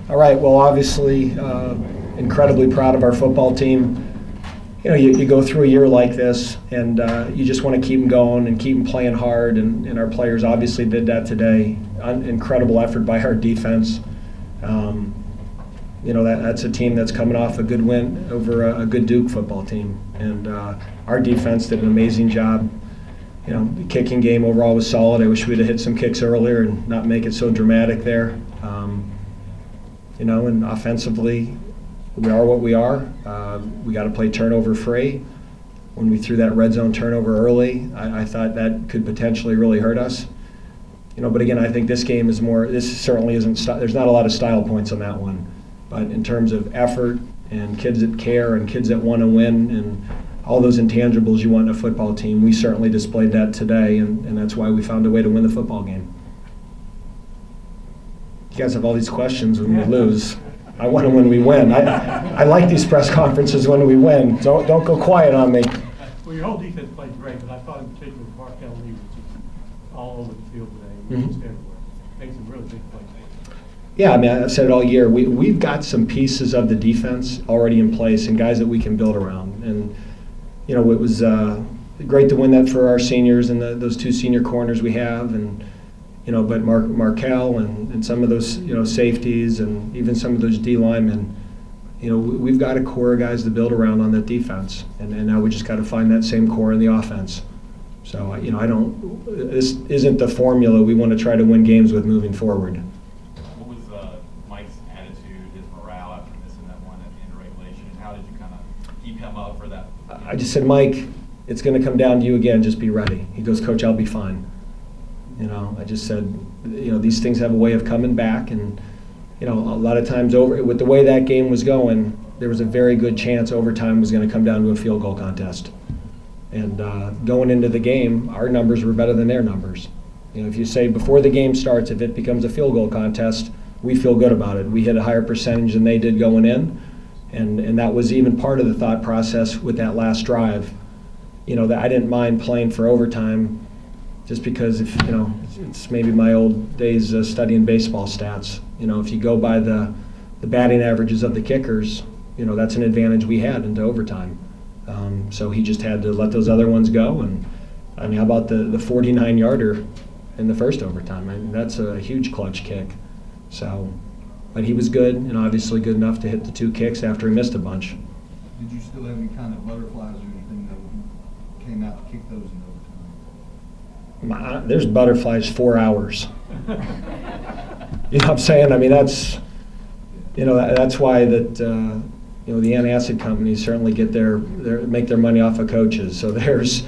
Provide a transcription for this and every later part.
All right, well, obviously, incredibly proud of our football team. You know, you go through a year like this, and you just want to keep them going and keep them playing hard, and our players obviously did that today. Incredible effort by our defense. You know, that's a team that's coming off a good win over a good Duke football team, and our defense did an amazing job. You know, the kicking game overall was solid. I wish we'd have hit some kicks earlier and not make it so dramatic there. You know, and offensively, we are what we are. We got to play turnover free. When we threw that red zone turnover early, I thought that could potentially really hurt us. You know, but again, I think this game is more. This certainly isn't. There's not a lot of style points on that one, but in terms of effort and kids that care and kids that want to win and all those intangibles you want in a football team, we certainly displayed that today, and that's why we found a way to win the football game. You guys have all these questions when we lose. I want them when we win. I like these press conferences when we win. Don't go quiet on me. Well, your whole defense played great, but I thought in particular Markel Lee was just all over the field today. He was just everywhere. Made some really big plays. Yeah, I mean, I've said it all year. We've got some pieces of the defense already in place and guys that we can build around. And, you know, it was great to win that for our seniors and those two senior corners we have. And, you know, but Markel and some of those, you know, safeties and even some of those D linemen, you know, we've got a core of guys to build around on that defense. And now we just got to find that same core in the offense. So, you know, this isn't the formula we want to try to win games with moving forward. What was Mike's attitude, his morale after missing that one at the end of regulation? And how did you kind of keep him up for that? I just said, Mike, it's going to come down to you again. Just be ready. He goes, Coach, I'll be fine. You know, I just said, you know, these things have a way of coming back, and, you know, a lot of times with the way that game was going, there was a very good chance overtime was going to come down to a field goal contest. And going into the game, our numbers were better than their numbers. You know, if you say before the game starts, if it becomes a field goal contest, we feel good about it. We hit a higher percentage than they did going in, and that was even part of the thought process with that last drive. You know, that I didn't mind playing for overtime. Just because, if you know, it's maybe my old days studying baseball stats. You know, if you go by the batting averages of the kickers, you know, that's an advantage we had into overtime. So he just had to let those other ones go. And I mean, how about the 49-yarder in the first overtime? I mean, that's a huge clutch kick. So, but he was good, and obviously good enough to hit the two kicks after he missed a bunch. Did you still have any kind of butterflies or anything that came out to kick those in overtime? There's butterflies 4 hours. You know what I'm saying? I mean, that's, you know, that's why that, you know, the antacid companies certainly get make their money off of coaches. So there's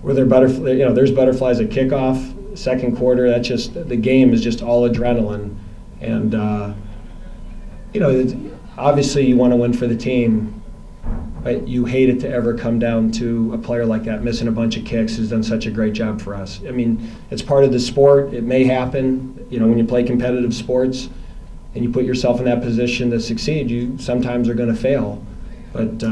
butterflies at kickoff, second quarter. That's just, the game is just all adrenaline. And, you know, obviously you want to win for the team, but you hate it to ever come down to a player like that missing a bunch of kicks who's done such a great job for us. I mean, it's part of the sport. It may happen, you know, when you play competitive sports and you put yourself in that position to succeed, you sometimes are going to fail. But,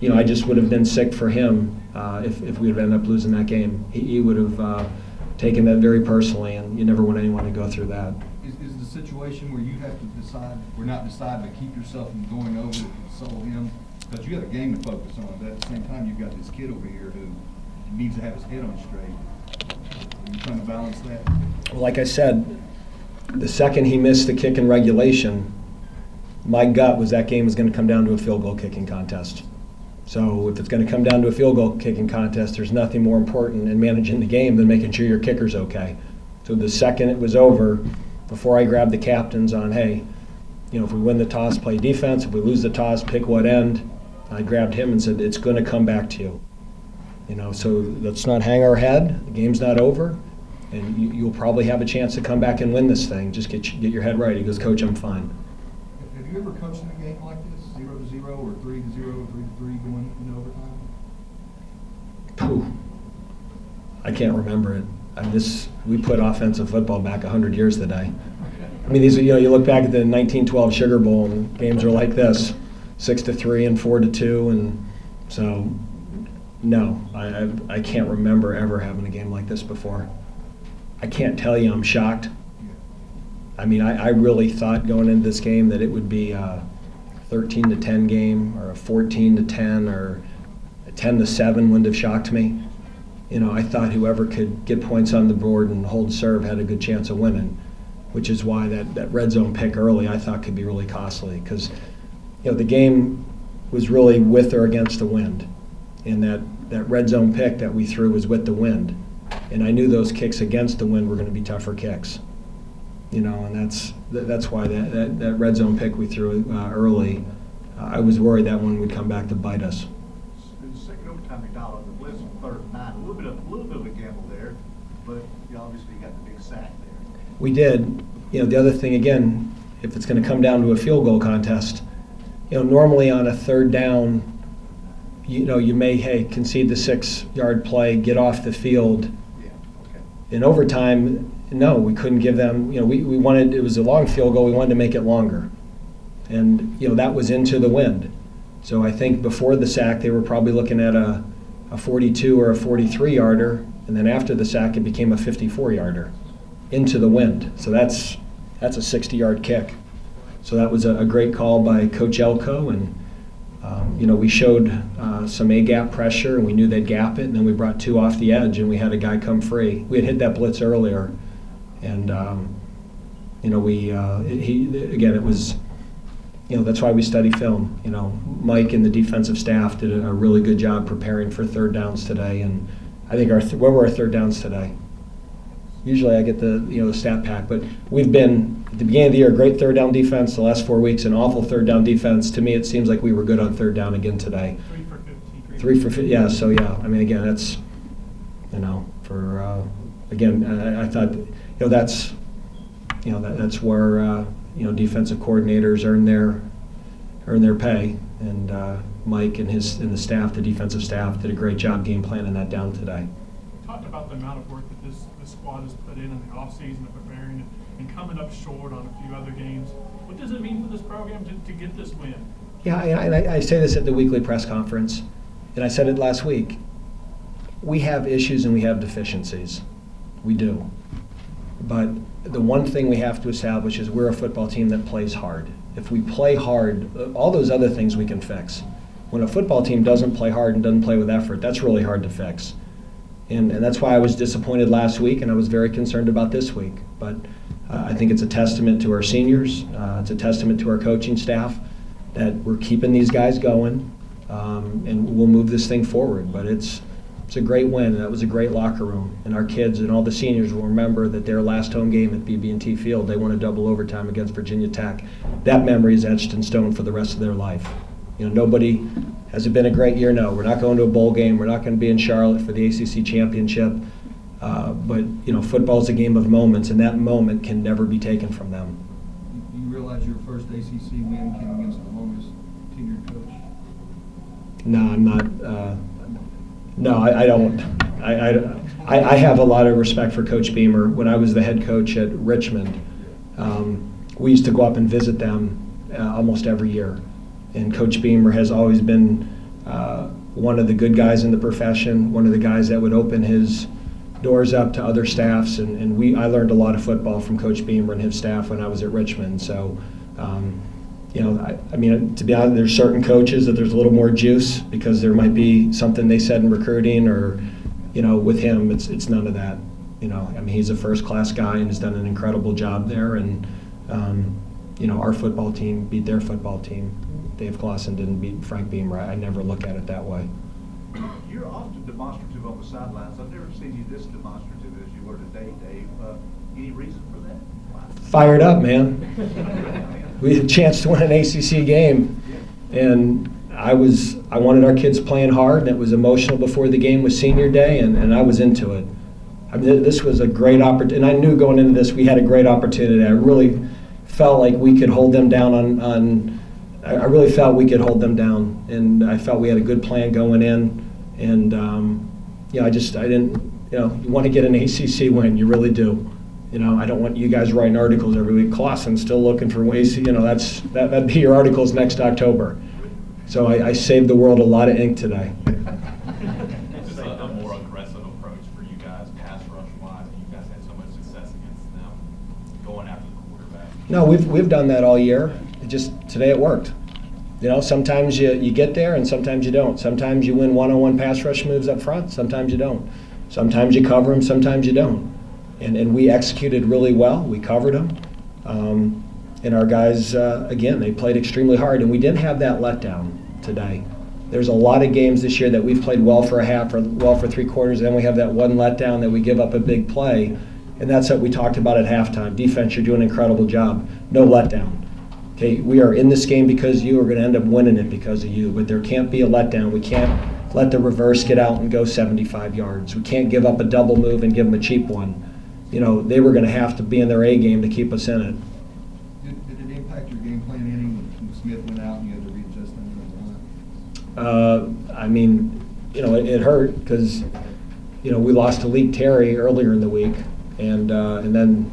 you know, I just would have been sick for him if we would have ended up losing that game. He would have taken that very personally, and you never want anyone to go through that. Is the situation where you have to decide, or not decide, but keep yourself from going over to console him? Because you got a game to focus on, but at the same time, you've got this kid over here who needs to have his head on straight. Are you trying to balance that? Well, like I said, the second he missed the kick in regulation, my gut was that game was going to come down to a field goal kicking contest. So if it's going to come down to a field goal kicking contest, there's nothing more important in managing the game than making sure your kicker's okay. So the second it was over, before I grabbed the captains on, hey, you know, if we win the toss, play defense. If we lose the toss, pick what end. I grabbed him and said, it's going to come back to you. You know, so let's not hang our head. The game's not over, and you'll probably have a chance to come back and win this thing. Just get your head right. He goes, Coach, I'm fine. Have you ever coached in a game like this, 0-0 or 3-0, 3-3 going into overtime? Pooh. I can't remember it. We put offensive football back 100 years today. I mean, these are, you know, you look back at the 1912 Sugar Bowl, and games are like this, 6-3 and 4-2, and so no, I can't remember ever having a game like this before. I can't tell you I'm shocked. I mean, I really thought going into this game that it would be a 13-10 game or a 14-10 or a 10-7 wouldn't have shocked me. You know, I thought whoever could get points on the board and hold serve had a good chance of winning, which is why that red zone pick early I thought could be really costly, because, you know, the game was really with or against the wind, and that red zone pick that we threw was with the wind, and I knew those kicks against the wind were going to be tougher kicks. You know, and that's why that red zone pick we threw early, I was worried that one would come back to bite us. In the second overtime, they dialed up the blitz on 3rd and 9. A little bit of a gamble there, but you obviously got the big sack there. We did. You know, the other thing, again, if it's going to come down to a field goal contest, you know, normally on a 3rd down, you know, you may, concede the 6-yard play, get off the field. Yeah, okay. In overtime, no, we couldn't give them, you know, we wanted, it was a long field goal, we wanted to make it longer. And, you know, that was into the wind. So I think before the sack, they were probably looking at a 42 or a 43-yarder, and then after the sack, it became a 54-yarder into the wind. So that's a 60-yard kick. So that was a great call by Coach Elko, and you know, we showed some A-gap pressure, and we knew they'd gap it, and then we brought 2 off the edge, and we had a guy come free. We had hit that blitz earlier, and you know, it was, you know, that's why we study film. You know, Mike and the defensive staff did a really good job preparing for 3rd downs today, and I think what were our 3rd downs today? Usually I get the stat pack, but we've been, at the beginning of the year, great 3rd down defense. The last 4 weeks, an awful 3rd down defense. To me, it seems like we were good on 3rd down again today. 3 for 50. 3 for 50, yeah, so yeah. I mean, again, that's, you know, for, again, I thought, you know, that's where, you know, defensive coordinators earn their pay. And Mike and the staff, the defensive staff, did a great job game planning that down today. Talked about the amount of work that this squad has put in the offseason of preparing and coming up short on a few other games. What does it mean for this program to get this win? Yeah, and I say this at the weekly press conference, and I said it last week. We have issues and we have deficiencies. We do. But the one thing we have to establish is we're a football team that plays hard. If we play hard, all those other things we can fix. When a football team doesn't play hard and doesn't play with effort, that's really hard to fix. And that's why I was disappointed last week, and I was very concerned about this week. But I think it's a testament to our seniors. It's a testament to our coaching staff that we're keeping these guys going, and we'll move this thing forward. But it's a great win, and that was a great locker room. And our kids and all the seniors will remember that their last home game at BB&T Field, they won a double overtime against Virginia Tech. That memory is etched in stone for the rest of their life. You know, nobody, has it been a great year? No. We're not going to a bowl game. We're not going to be in Charlotte for the ACC championship. But, you know, football's a game of moments, and that moment can never be taken from them. You realize your first ACC win came against the longest tenured coach? No, I'm not. No, I don't. I have a lot of respect for Coach Beamer. When I was the head coach at Richmond, we used to go up and visit them almost every year. And Coach Beamer has always been one of the good guys in the profession, one of the guys that would open his doors up to other staffs. And I learned a lot of football from Coach Beamer and his staff when I was at Richmond. So, you know, I mean, to be honest, there's certain coaches that there's a little more juice because there might be something they said in recruiting, or, you know, with him, it's none of that. You know, I mean, he's a first-class guy and has done an incredible job there. And, you know, our football team beat their football team. Dave Clawson didn't beat Frank Beamer. I never look at it that way. You're often demonstrative on the sidelines. I've never seen you this demonstrative as you were today, Dave. Any reason for that? Fired up, man. We had a chance to win an ACC game, and I wanted our kids playing hard, and it was emotional before the game was senior day, and I was into it. I mean, this was a great opportunity, and I knew going into this we had a great opportunity. I really felt like we could hold them down I really felt we could hold them down, and I felt we had a good plan going in, and you know, I didn't, you know, you want to get an ACC win, you really do. You know, I don't want you guys writing articles every week. Clawson's still looking for ways, you know, that'd be your articles next October. So I saved the world a lot of ink today. Just a more aggressive approach for you guys, pass rush wise, and you guys had so much success against them going after the quarterback. No, we've done that all year. Today it worked. You know, sometimes you get there and sometimes you don't. Sometimes you win one-on-one pass rush moves up front, sometimes you don't. Sometimes you cover them, sometimes you don't. And we executed really well. We covered them. And our guys, again, they played extremely hard, and we didn't have that letdown today. There's a lot of games this year that we've played well for a half or well for three quarters, and then we have that one letdown that we give up a big play, and that's what we talked about at halftime. Defense, you're doing an incredible job. No letdown. Okay, we are in this game because you are going to end up winning it because of you, but there can't be a letdown. We can't let the reverse get out and go 75 yards. We can't give up a double move and give them a cheap one. You know, they were going to have to be in their A game to keep us in it. Did it impact your game plan any when Smith went out and you had to readjust things? I mean, you know, it hurt because, you know, we lost to Leak Terry earlier in the week, and then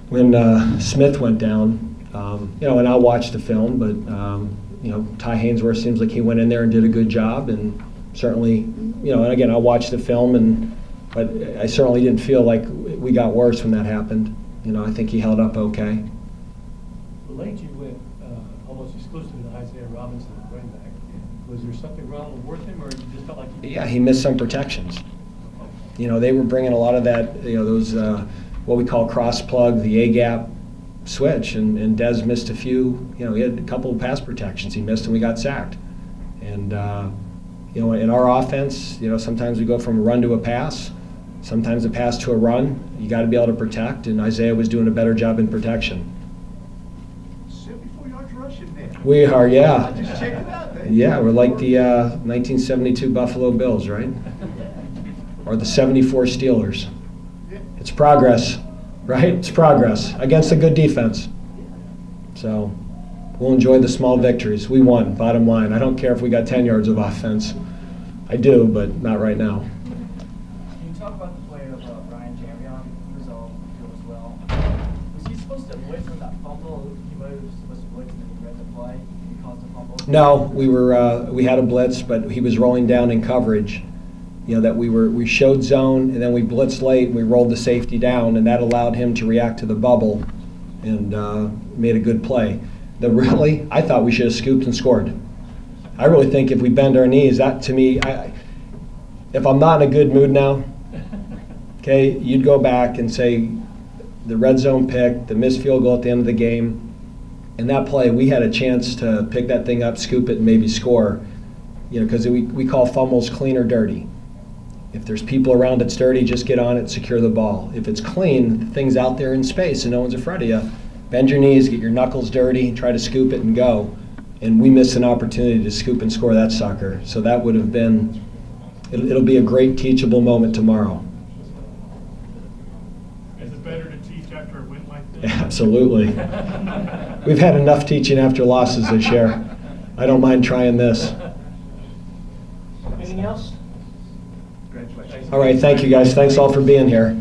when Smith went down, you know, and I watched the film, but you know, Ty Hainsworth seems like he went in there and did a good job, and certainly, you know, and again, I watched the film, but I certainly didn't feel like we got worse when that happened. You know, I think he held up okay. Late you went almost exclusively to Isaiah Robinson, the running back. Was there something wrong with him, or you just felt like he missed some protections. You know, they were bringing a lot of that, you know, those what we call cross plug, the A gap switch, and Dez missed a few. You know, he had a couple of pass protections he missed, and we got sacked. And you know, in our offense, you know, sometimes we go from a run to a pass, sometimes a pass to a run. You got to be able to protect, and Isaiah was doing a better job in protection. 74 yards rushing there. We are, yeah. I just checked it out there. Yeah, we're like the 1972 Buffalo Bills, right? Or the 74 Steelers. It's progress, right? It's progress against a good defense. So we'll enjoy the small victories. We won, bottom line. I don't care if we got 10 yards of offense. I do, but not right now. Can you talk about the play of Ryan Jamion? He was on the field as well. Was he supposed to blitz from that fumble? He was supposed to blitz and then he read the play and he caused a fumble? No, we had a blitz, but he was rolling down in coverage. You know, that we showed zone, and then we blitzed late, and we rolled the safety down, and that allowed him to react to the bubble and made a good play. I thought we should have scooped and scored. I really think if we bend our knees, that to me, if I'm not in a good mood now, okay, you'd go back and say the red zone pick, the missed field goal at the end of the game, and that play, we had a chance to pick that thing up, scoop it, and maybe score. You know, because we call fumbles clean or dirty. If there's people around it's dirty, just get on it, secure the ball. If it's clean, the thing's out there in space and no one's afraid of you. Bend your knees, get your knuckles dirty, try to scoop it and go. And we missed an opportunity to scoop and score that sucker. So that would have been, it'll be a great teachable moment tomorrow. Is it better to teach after a win like this? Absolutely. We've had enough teaching after losses this year. I don't mind trying this. anything else? Congratulations. All right, thank you guys. Thanks all for being here.